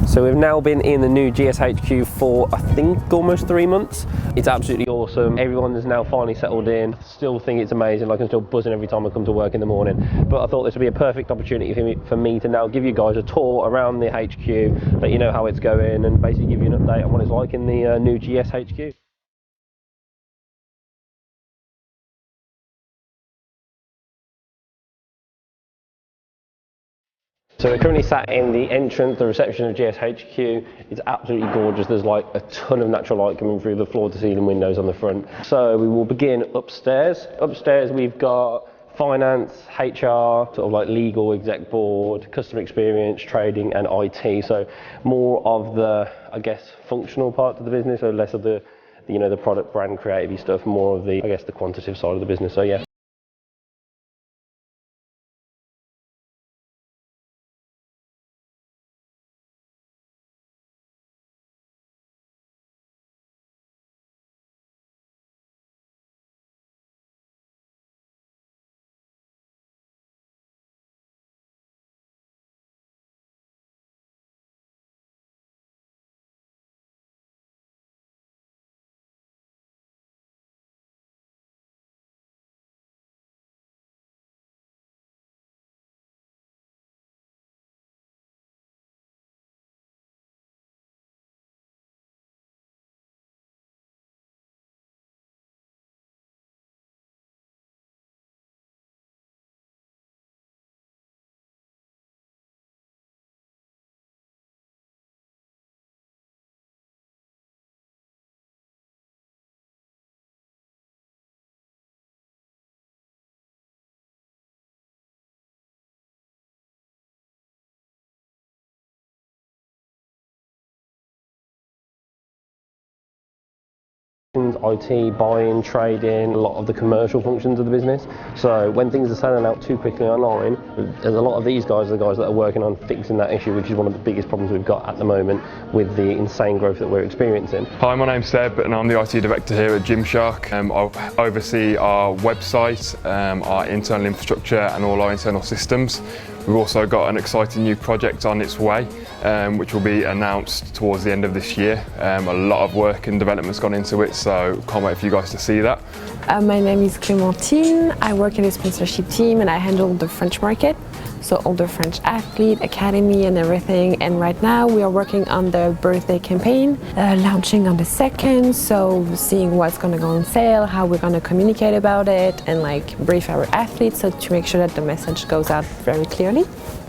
So we've now been in the new GSHQ for I think almost 3 months. It's absolutely awesome. Everyone is now finally settled in. Still think it's amazing. Like, I'm still buzzing every time I come to work in the morning. But I thought this would be a perfect opportunity for me to now give you guys a tour around the HQ, let you know how it's going, and basically give you an update on what it's like in the new GSHQ. So we're currently sat in the entrance, the reception of GSHQ. It's absolutely gorgeous. There's like a ton of natural light coming through the floor to ceiling windows on the front. So we will begin upstairs. Upstairs we've got finance, HR, sort of like legal, exec board, customer experience, trading and IT. So more of the, I guess, functional part of the business, so less of the the product brand creative stuff, more of the, I guess, the quantitative side of the business. So yeah. IT, buying, trading, a lot of the commercial functions of the business. So when things are selling out too quickly online, there's a lot of these guys are the guys that are working on fixing that issue, which is one of the biggest problems we've got at the moment with the insane growth that we're experiencing. Hi, my name's Seb and I'm the IT director here at Gymshark. I oversee our website, our internal infrastructure and all our internal systems. We've also got an exciting new project on its way, which will be announced towards the end of this year. A lot of work and development's gone into it, so can't wait for you guys to see that. My name is Clémentine. I work in the sponsorship team and I handle the French market, so all the French athlete, academy and everything. And right now we are working on the birthday campaign, launching on the 2nd, so seeing what's going to go on sale, how we're going to communicate about it and like brief our athletes, so to make sure that the message goes out very clearly.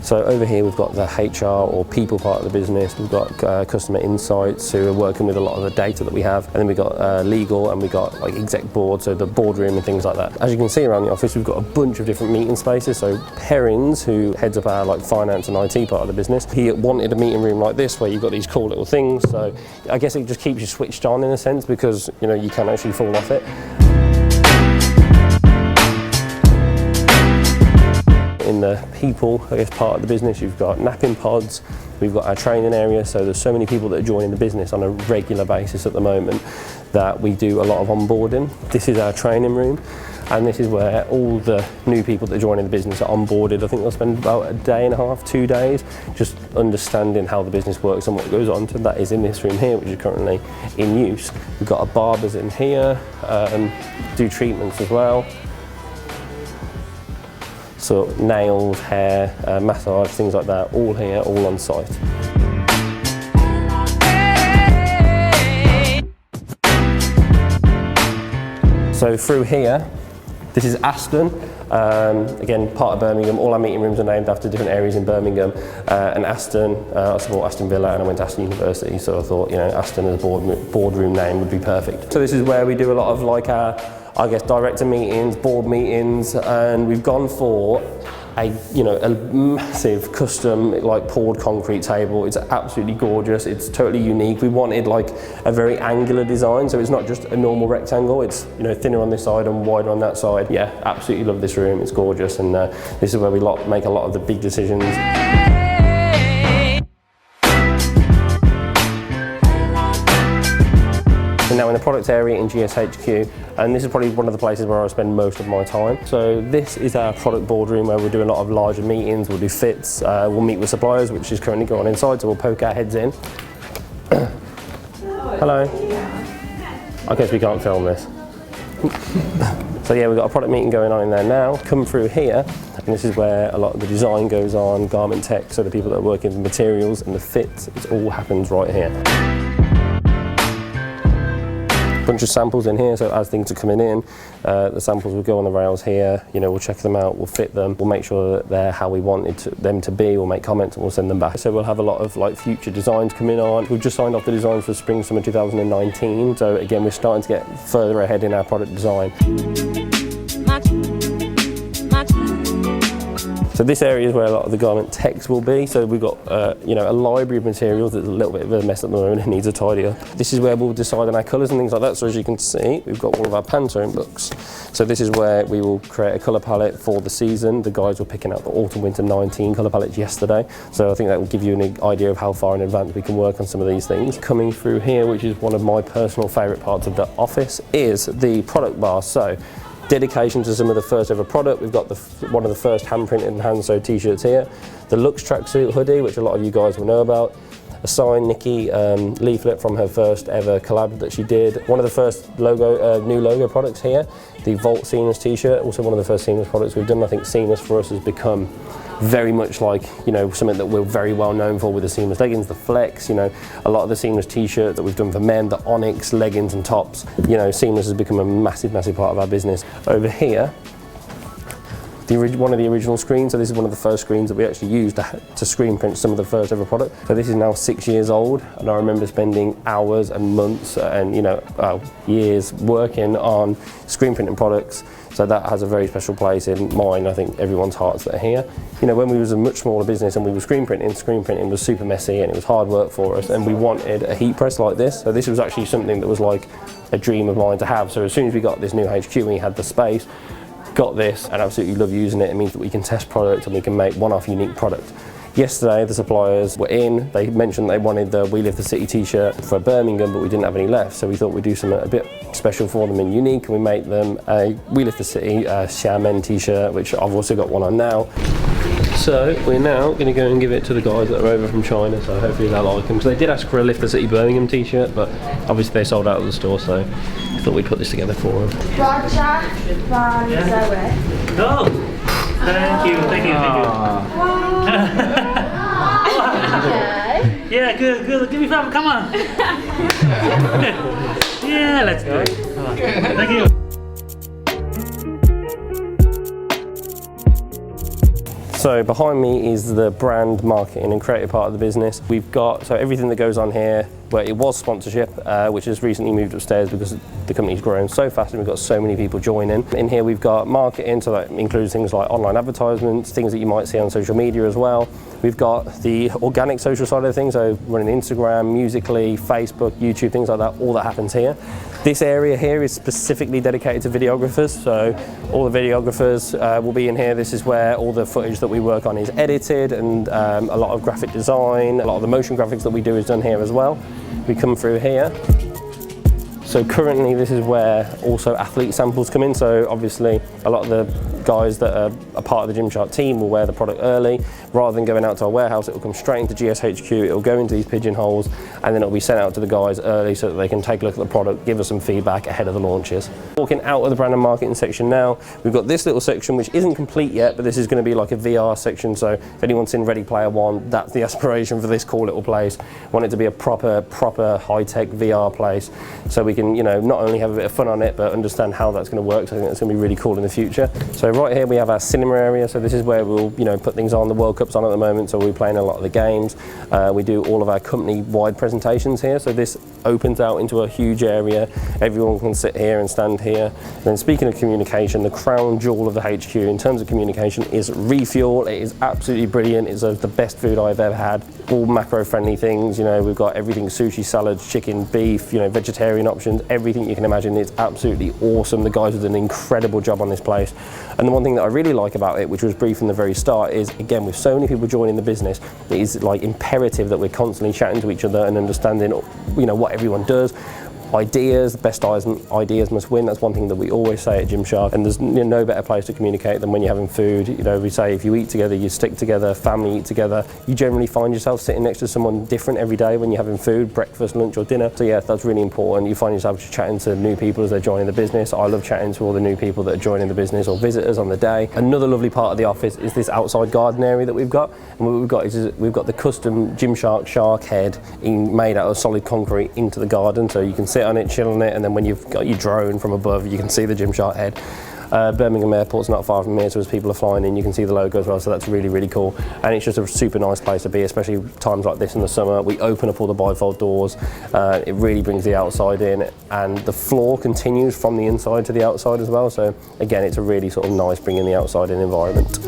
So over here we've got the HR or people part of the business, we've got customer insights who are working with a lot of the data that we have, and then we've got legal, and we've got like exec board, so the boardroom and things like that. As you can see around the office, we've got a bunch of different meeting spaces. So Perrins, who heads up our like finance and IT part of the business, he wanted a meeting room like this where you've got these cool little things. So I guess it just keeps you switched on in a sense, because you can actually fall off it. In the people, I guess, part of the business, you've got napping pods, we've got our training area, so there's so many people that are joining the business on a regular basis at the moment that we do a lot of onboarding. This is our training room, and this is where all the new people that are joining the business are onboarded. I think they'll spend about a day and a half, 2 days, just understanding how the business works and what goes on. So that is in this room here, which is currently in use. We've got our barbers in here, do treatments as well. So nails, hair, massage, things like that, all here, all on site. So through here, this is Aston, again part of Birmingham. All our meeting rooms are named after different areas in Birmingham. And Aston, I support Aston Villa and I went to Aston University, so I thought Aston as a boardroom name would be perfect. So this is where we do a lot of like our, I guess, director meetings, board meetings, and we've gone for a massive custom like poured concrete table. It's absolutely gorgeous. It's totally unique. We wanted like a very angular design, so it's not just a normal rectangle. It's thinner on this side and wider on that side. Yeah, absolutely love this room. It's gorgeous, and this is where we make a lot of the big decisions. now in the product area in GSHQ, and this is probably one of the places where I spend most of my time. So this is our product boardroom where we'll do a lot of larger meetings, we'll do fits, we'll meet with suppliers, which is currently going on inside, so we'll poke our heads in. Hello. I guess we can't film this. So yeah, we've got a product meeting going on in there now. Come through here, and this is where a lot of the design goes on, garment tech, so the people that are working with materials and the fits, it all happens right here. Bunch of samples in here, so as things are coming in, the samples will go on the rails here, you know, we'll check them out, we'll fit them, we'll make sure that they're how we wanted them to be, we'll make comments and we'll send them back. So we'll have a lot of like future designs coming on. We've just signed off the designs for spring summer 2019, so again we're starting to get further ahead in our product design. So this area is where a lot of the garment techs will be. So we've got you know, a library of materials that's a little bit of a mess at the moment and needs a tidy up. This is where we'll decide on our colours and things like that. So as you can see, we've got all of our Pantone books. So this is where we will create a colour palette for the season. The guys were picking out the autumn winter 19 colour palettes yesterday. So I think that will give you an idea of how far in advance we can work on some of these things. Coming through here, which is one of my personal favourite parts of the office, is the product bar. So dedication to some of the first ever product. We've got one of the first hand printed and hand sewed t-shirts here. The Lux tracksuit hoodie, which a lot of you guys will know about. A signed Nikki leaflet from her first ever collab that she did. One of the first new logo products here. The Vault Seamless t-shirt, also one of the first seamless products we've done. I think seamless for us has become very much like, you know, something that we're very well known for with the seamless leggings, the Flex, you know, a lot of the seamless t-shirt that we've done for men, the Onyx leggings and tops. You know, seamless has become a massive, massive part of our business. Over here, one of the original screens, so this is one of the first screens that we actually used to screen print some of the first ever product. So this is now 6 years old, and I remember spending hours and months and, you know, years working on screen printing products. So that has a very special place in mine, I think everyone's hearts that are here. You know, when we was a much smaller business and we were screen printing was super messy and it was hard work for us, and we wanted a heat press like this. So this was actually something that was like a dream of mine to have. So as soon as we got this new HQ and we had the space, got this and absolutely love using it. It means that we can test products and we can make one-off unique product. Yesterday the suppliers were in, they mentioned they wanted the We Live the City t-shirt for Birmingham, but we didn't have any left, so we thought we'd do something a bit special for them and unique, and we made them a We Live the City Xiamen t-shirt, which I've also got one on now. So we're now going to go and give it to the guys that are over from China, so hopefully they'll like them. So they did ask for a Lift the City Birmingham t-shirt, but obviously they sold out of the store, so I thought we'd put this together for them. Roger, Van Zoe. Oh, thank you. Yeah, good. Give me five. Come on. Yeah, let's do it. Come on. Thank you. So behind me is the brand marketing and creative part of the business. We've got, so everything that goes on here, where it was sponsorship, which has recently moved upstairs because the company's grown so fast and we've got so many people joining. In here we've got marketing, so that includes things like online advertisements, things that you might see on social media as well. We've got the organic social side of things, so running Instagram, Musical.ly, Facebook, YouTube, things like that, all that happens here. This area here is specifically dedicated to videographers, so all the videographers will be in here. This is where all the footage that we work on is edited, and a lot of graphic design, a lot of the motion graphics that we do is done here as well. We come through here. So currently this is where also athlete samples come in, so obviously a lot of the guys that are a part of the Gymshark team will wear the product early. Rather than going out to our warehouse, it will come straight into GSHQ, it will go into these pigeonholes, and then it will be sent out to the guys early so that they can take a look at the product, give us some feedback ahead of the launches. Walking out of the brand and marketing section now, we've got this little section which isn't complete yet, but this is going to be like a VR section, so if anyone's seen Ready Player One, that's the aspiration for this cool little place. I want it to be a proper high-tech VR place, so we can, you know, not only have a bit of fun on it, but understand how that's going to work. So I think that's going to be really cool in the future. So right here we have our cinema area, so this is where we'll, you know, put things on. The World Cup's on at the moment, so we're playing a lot of the games. We do all of our company-wide presentations here, so this opens out into a huge area. Everyone can sit here and stand here. And then speaking of communication, the crown jewel of the HQ in terms of communication is Refuel. It is absolutely brilliant. It's the best food I've ever had. All macro-friendly things, you know, we've got everything: sushi, salads, chicken, beef, you know, vegetarian options, everything you can imagine. It's absolutely awesome. The guys have done an incredible job on this place. And the one thing that I really like about it, which was brief from the very start, is again, with so many people joining the business, it is like imperative that we're constantly chatting to each other and understanding, you know, what everyone does, ideas. The best ideas must win. That's one thing that we always say at Gymshark, and there's no better place to communicate than when you're having food. You know, we say if you eat together, you stick together, family eat together. You generally find yourself sitting next to someone different every day when you're having food, breakfast, lunch or dinner. So yeah, that's really important. You find yourself chatting to new people as they're joining the business. I love chatting to all the new people that are joining the business or visitors on the day. Another lovely part of the office is this outside garden area that we've got. And what we've got is we've got the custom Gymshark shark head made out of solid concrete into the garden, so you can sit on it, chill on it, and then when you've got your drone from above, you can see the Gymshark head. Birmingham Airport's not far from here, so as people are flying in, you can see the logo as well, so that's really, really cool. And it's just a super nice place to be, especially times like this in the summer. We open up all the bifold doors, it really brings the outside in, and the floor continues from the inside to the outside as well, so again, it's a really sort of nice bringing the outside in environment.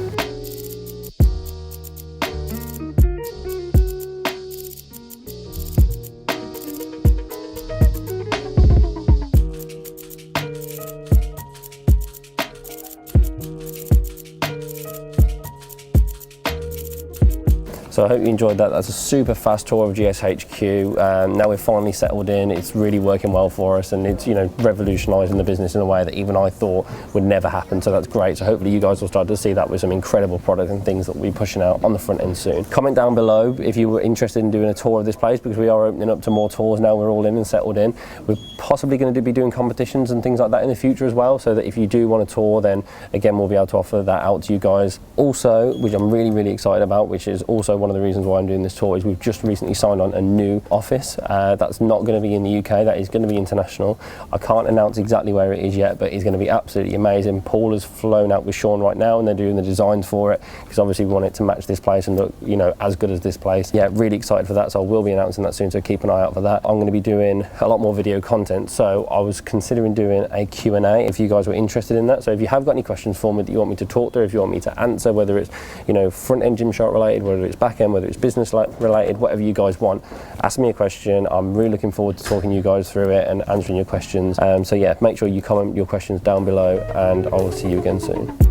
So I hope you enjoyed that. That's a super fast tour of GSHQ. Now we're finally settled in. It's really working well for us, and it's, you know, revolutionising the business in a way that even I thought would never happen. So that's great. So hopefully you guys will start to see that with some incredible product and things that we'll be pushing out on the front end soon. Comment down below if you were interested in doing a tour of this place, because we are opening up to more tours now. We're all in and settled in. We're possibly going to be doing competitions and things like that in the future as well, so that if you do want a tour, then again we'll be able to offer that out to you guys. Also, which I'm really, really excited about, which is also one of the reasons why I'm doing this tour, is we've just recently signed on a new office that's not going to be in the UK, that is going to be international. I can't announce exactly where it is yet, but it's going to be absolutely amazing. Paul has flown out with Sean right now and they're doing the designs for it, because obviously we want it to match this place and look, you know, as good as this place. Yeah, really excited for that, so I will be announcing that soon, so keep an eye out for that. I'm going to be doing a lot more video content, so I was considering doing a Q&A if you guys were interested in that. So if you have got any questions for me that you want me to talk through, if you want me to answer, whether it's, you know, front end Gymshark related, whether it's back end, whether it's business related, whatever you guys want, ask me a question. I'm really looking forward to talking you guys through it and answering your questions. So yeah, make sure you comment your questions down below, and I will see you again soon.